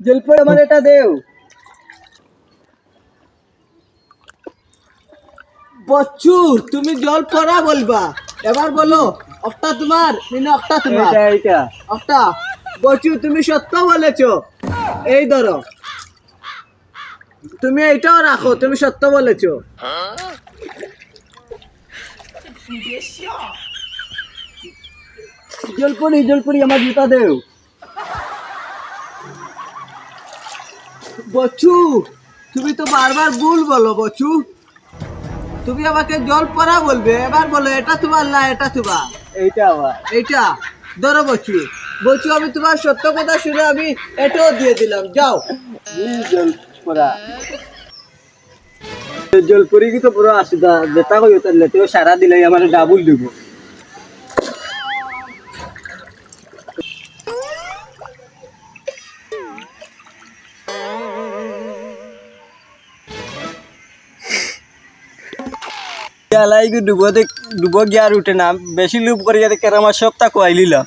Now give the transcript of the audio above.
জলপরি আমার এটা দেও। বচ্চু তুমি জল পড়া বলবা, এবার বলো অক্টা তোমার অক্টা তোমার। এইটা অক্টা। বচ্চু তুমি সত্য বলেছো, এই ধরো তুমি এইটাও রাখো, তুমি সত্য বলেছো। জলপরি আমার জুতা দেও। বচ্চু তুমি তো বারবার ভুল বলো বচ্চু, তুমি আমাকে জল পড়া বলবে, এবার বলো এটা তোমার না এটা তোমার। এইটা আবার এইটা ধরো বচ্চু। বচ্চু আমি তোমার সত্য কথা শুনে আমি এটাও দিয়ে দিলাম, যাও। জলপরা জলপরি কি তো পুরো আসিদা যেটা কই তাহলে তো সারা দিলে আমার ডাবল দিব। ডুবো গিয়ে আর উঠে না, বেশি লুপ করে কেরামার সপ্তাহ কয়াইলিলাম।